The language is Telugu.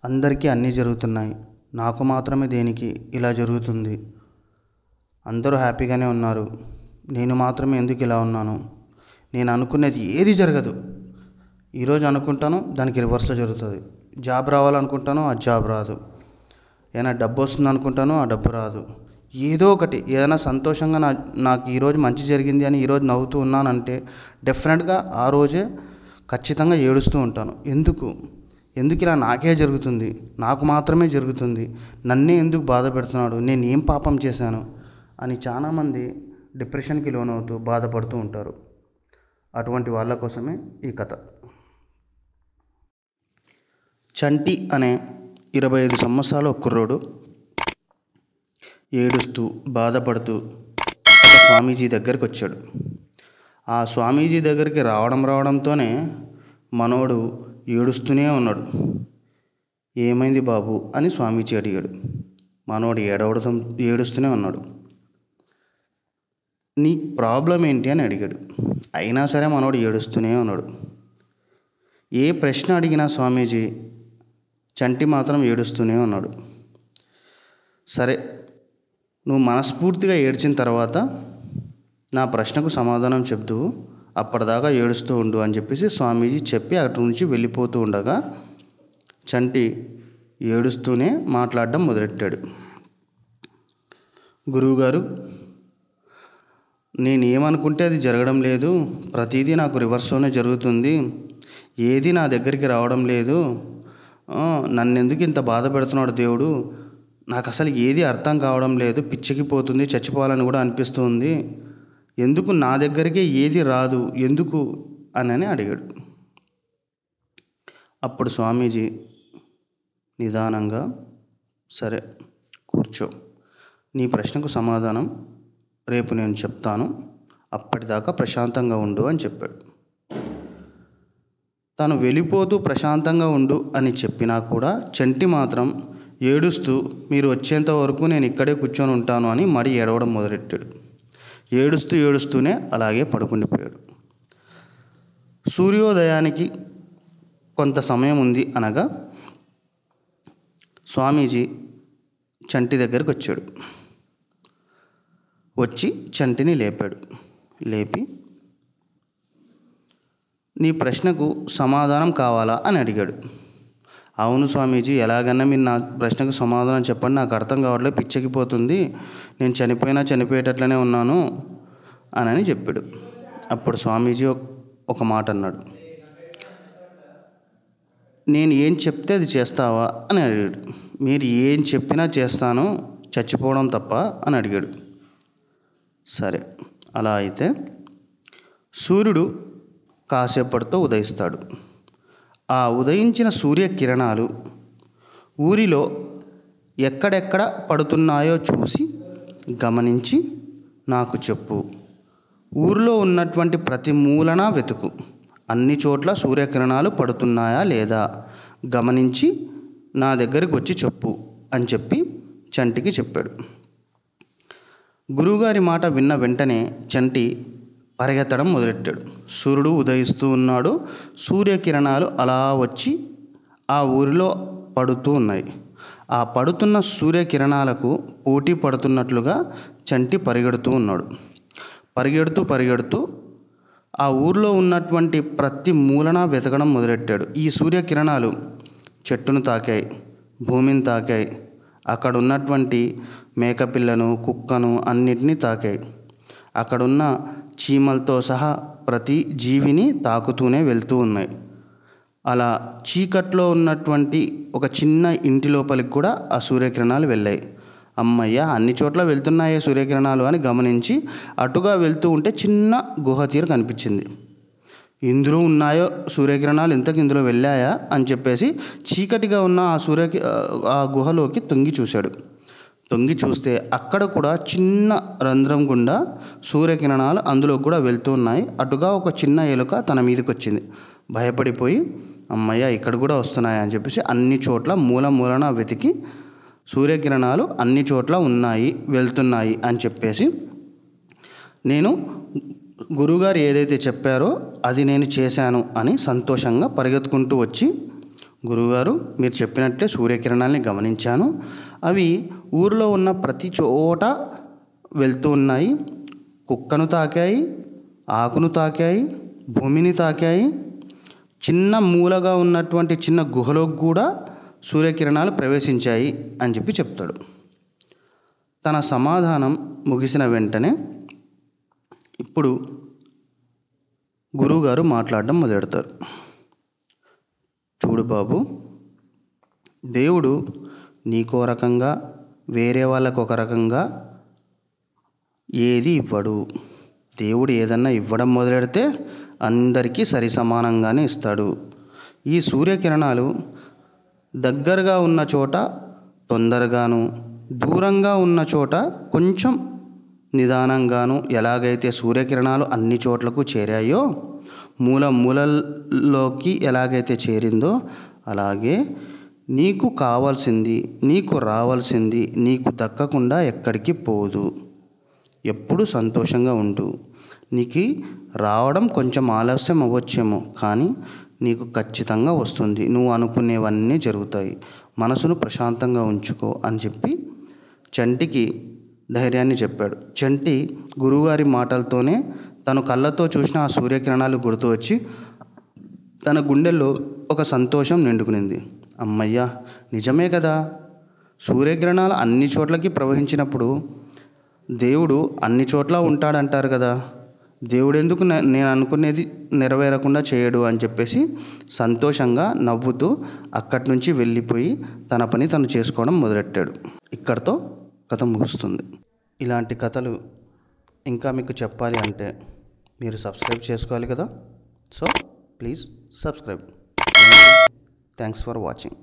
అందరికీ అన్నీ జరుగుతున్నాయి, నాకు మాత్రమే దేనికి ఇలా జరుగుతుంది? అందరూ హ్యాపీగానే ఉన్నారు, నేను మాత్రమే ఎందుకు ఇలా ఉన్నాను? నేను అనుకునేది ఏది జరగదు. ఈరోజు అనుకుంటాను, దానికి రివర్స్లో జరుగుతుంది. జాబ్ రావాలనుకుంటాను, ఆ జాబ్ రాదు. ఏదైనా డబ్బు వస్తుంది అనుకుంటాను, ఆ డబ్బు రాదు. ఏదో ఒకటి, ఏదైనా సంతోషంగా నాకు ఈరోజు మంచి జరిగింది అని ఈరోజు నవ్వుతూ ఉన్నానంటే డెఫినెట్గా ఆ రోజే ఖచ్చితంగా ఏడుస్తూ ఉంటాను. ఎందుకు ఇలా నాకే జరుగుతుంది? నాకు మాత్రమే జరుగుతుంది, నన్నే ఎందుకు బాధ పెడుతున్నాడు? నేను ఏం పాపం చేశాను అని చాలామంది డిప్రెషన్కి లోనవుతూ బాధపడుతూ ఉంటారు. అటువంటి వాళ్ళ కోసమే ఈ కథ. చంటి అనే 25 సంవత్సరాల ఒక కుర్రోడు ఏడుస్తూ బాధపడుతూ ఒక స్వామీజీ దగ్గరికి వచ్చాడు. ఆ స్వామీజీ దగ్గరికి రావడంతోనే మనోడు ఏడుస్తూనే ఉన్నాడు. ఏమైంది బాబు అని స్వామీజీ అడిగాడు. మనోడు ఏడుస్తూనే ఉన్నాడు. నీ ప్రాబ్లం ఏంటి అని అడిగాడు. అయినా సరే మనోడు ఏడుస్తూనే ఉన్నాడు. ఏ ప్రశ్న అడిగినా స్వామీజీ చంటి మాత్రం ఏడుస్తూనే ఉన్నాడు. సరే, నువ్వు మనస్ఫూర్తిగా ఏడ్చిన తర్వాత నా ప్రశ్నకు సమాధానం చెప్తూ అప్పటిదాకా ఏడుస్తూ ఉండు అని చెప్పేసి స్వామీజీ చెప్పి అటు నుంచి వెళ్ళిపోతూ ఉండగా చంటి ఏడుస్తూనే మాట్లాడడం మొదలెట్టాడు. గురువుగారు, నేను ఏమనుకుంటే అది జరగడం లేదు, ప్రతిదీ నాకు రివర్స్లోనే జరుగుతుంది, ఏది నా దగ్గరికి రావడం లేదు, నన్నెందుకు ఇంత బాధ పెడుతున్నాడు దేవుడు? నాకు అసలు ఏది అర్థం కావడం లేదు, పిచ్చికిపోతుంది, చచ్చిపోవాలని కూడా అనిపిస్తుంది, ఎందుకు నా దగ్గరికే ఏది రాదు, ఎందుకు అని అడిగాడు. అప్పుడు స్వామీజీ నిదానంగా, సరే కూర్చో, నీ ప్రశ్నకు సమాధానం రేపు నేను చెప్తాను, అప్పటిదాకా ప్రశాంతంగా ఉండు అని చెప్పాడు. తను వెళ్ళిపోతూ ప్రశాంతంగా ఉండు అని చెప్పినా కూడా చంటి మాత్రం ఏడుస్తూ మీరు వచ్చేంత వరకు నేను ఇక్కడే కూర్చొని ఉంటాను అని మరీ ఏడవడం మొదలెట్టాడు. ఏడుస్తూనే అలాగే పడుకుండిపోయాడు. సూర్యోదయానికి కొంత సమయం ఉంది అనగా స్వామీజీ చంటి దగ్గరికి వచ్చాడు. వచ్చి చంటిని లేపాడు. లేపి నీ ప్రశ్నకు సమాధానం కావాలా అని అడిగాడు. అవును స్వామీజీ, ఎలాగన్నా మీరు నా ప్రశ్నకు సమాధానం చెప్పండి, నాకు అర్థం కావట్లేదు, పిచ్చెక్కిపోతుంది, నేను చనిపోయేటట్లనే ఉన్నాను అని చెప్పాడు. అప్పుడు స్వామీజీ ఒక మాట అన్నాడు. నేను ఏం చెప్తే అది చేస్తావా అని అడిగాడు. మీరు ఏం చెప్పినా చేస్తాను, చచ్చిపోవడం తప్ప అని అడిగాడు. సరే, అలా అయితే సూర్యుడు కాసేపటితో ఉదయిస్తాడు. ఆ ఉదయించిన సూర్యకిరణాలు ఊరిలో ఎక్కడెక్కడ పడుతున్నాయో చూసి గమనించి నాకు చెప్పు. ఊరిలో ఉన్నటువంటి ప్రతి మూలన వెతుకు, అన్ని చోట్ల సూర్యకిరణాలు పడుతున్నాయా లేదా గమనించి నా దగ్గరికి వచ్చి చెప్పు అని చెప్పి చంటికి చెప్పాడు. గురువుగారి మాట విన్న వెంటనే చంటి పరిగెత్తడం మొదలెట్టాడు. సూర్యుడు ఉదయిస్తూ ఉన్నాడు. సూర్యకిరణాలు అలా వచ్చి ఆ ఊరిలో పడుతూ ఉన్నాయి. ఆ పడుతున్న సూర్యకిరణాలకు పోటీ పడుతున్నట్లుగా చంటి పరిగెడుతూ ఉన్నాడు. పరిగెడుతూ ఆ ఊరిలో ఉన్నటువంటి ప్రతి మూలన వెతకడం మొదలెట్టాడు. ఈ సూర్యకిరణాలు చెట్టును తాకాయి, భూమిని తాకాయి, అక్కడ ఉన్నటువంటి మేకపిల్లను, కుక్కను అన్నిటినీ తాకాయి. అక్కడున్న చీమలతో సహా ప్రతి జీవిని తాకుతూనే వెళ్తూ ఉన్నాయి. అలా చీకట్లో ఉన్నటువంటి ఒక చిన్న ఇంటి లోపలికి కూడా ఆ సూర్యకిరణాలు వెళ్ళాయి. అమ్మయ్య, అన్ని చోట్ల వెళ్తున్నాయే సూర్యకిరణాలు అని గమనించి అటుగా వెళ్తూ ఉంటే చిన్న గుహ తీరు కనిపించింది. ఇందులో ఉన్నాయో సూర్యకిరణాలు, ఇందులో వెళ్ళాయా అని చెప్పేసి చీకటిగా ఉన్న ఆ గుహలోకి తొంగి చూశాడు. తొంగి చూస్తే అక్కడ కూడా చిన్న రంధ్రం గుండా సూర్యకిరణాలు అందులో కూడా వెళ్తూ ఉన్నాయి. అటుగా ఒక చిన్న ఎలుక తన మీదకి వచ్చింది. భయపడిపోయి అమ్మయ్య, ఇక్కడ కూడా వస్తున్నాయా అని చెప్పేసి అన్ని చోట్ల మూలన వెతికి సూర్యకిరణాలు అన్ని చోట్ల ఉన్నాయి, వెళ్తున్నాయి అని చెప్పేసి నేను గురువుగారు ఏదైతే చెప్పారో అది నేను చేశాను అని సంతోషంగా పరిగెత్తుకుంటూ వచ్చి గురువుగారు, మీరు చెప్పినట్లే సూర్యకిరణాలని గమనించాను. అవి ఊరిలో ఉన్న ప్రతి చోట వెళ్తూ ఉన్నాయి. కుక్కను తాకాయి, ఆకును తాకాయి, భూమిని తాకాయి. చిన్న మూలగా ఉన్నటువంటి చిన్న గుహలోకి కూడా సూర్యకిరణాలు ప్రవేశించాయి అని చెప్పి చెప్తాడు. తన సమాధానం ముగిసిన వెంటనే ఇప్పుడు గురువుగారు మాట్లాడడం మొదలెడతారు. చూడు బాబు, దేవుడు నీకో రకంగా, వేరే వాళ్ళకు ఒక రకంగా ఏది ఇవ్వడు. దేవుడు ఏదన్నా ఇవ్వడం మొదలెడితే అందరికీ సరి సమానంగానే ఇస్తాడు. ఈ సూర్యకిరణాలు దగ్గరగా ఉన్న చోట తొందరగాను, దూరంగా ఉన్న చోట కొంచెం నిదానంగాను ఎలాగైతే సూర్యకిరణాలు అన్ని చోట్లకు చేరాయో, మూలల్లోకి ఎలాగైతే చేరిందో, అలాగే నీకు కావాల్సింది, నీకు రావాల్సింది నీకు దక్కకుండా ఎక్కడికి పోదు. ఎప్పుడు సంతోషంగా ఉండు. నీకు రావడం కొంచెం ఆలస్యం అవ్వచ్చేమో, కానీ నీకు ఖచ్చితంగా వస్తుంది. నువ్వు అనుకునేవన్నీ జరుగుతాయి. మనసును ప్రశాంతంగా ఉంచుకో అని చెప్పి చంటికి ధైర్యాన్ని చెప్పాడు. చంటి గురువుగారి మాటలతోనే తను కళ్ళతో చూసిన ఆ సూర్యకిరణాలు గుర్తు వచ్చి తన గుండెల్లో ఒక సంతోషం నిండుకునింది. అమ్మయ్య, నిజమే కదా, సూర్యకిరణాలు అన్ని చోట్లకి ప్రవహించినప్పుడు దేవుడు అన్ని చోట్ల ఉంటాడంటారు కదా, దేవుడు ఎందుకు నేను అనుకునేది నెరవేరకుండా చేయడు అని చెప్పేసి సంతోషంగా నవ్వుతూ అక్కడి నుంచి వెళ్ళిపోయి తన పని తను చేసుకోవడం మొదలెట్టాడు. ఇక్కడితో కథ ముగుస్తుంది. ఇలాంటి కథలు ఇంకా మీకు చెప్పాలి అంటే మీరు సబ్స్క్రైబ్ చేసుకోవాలి కదా. So please subscribe. Thanks for watching.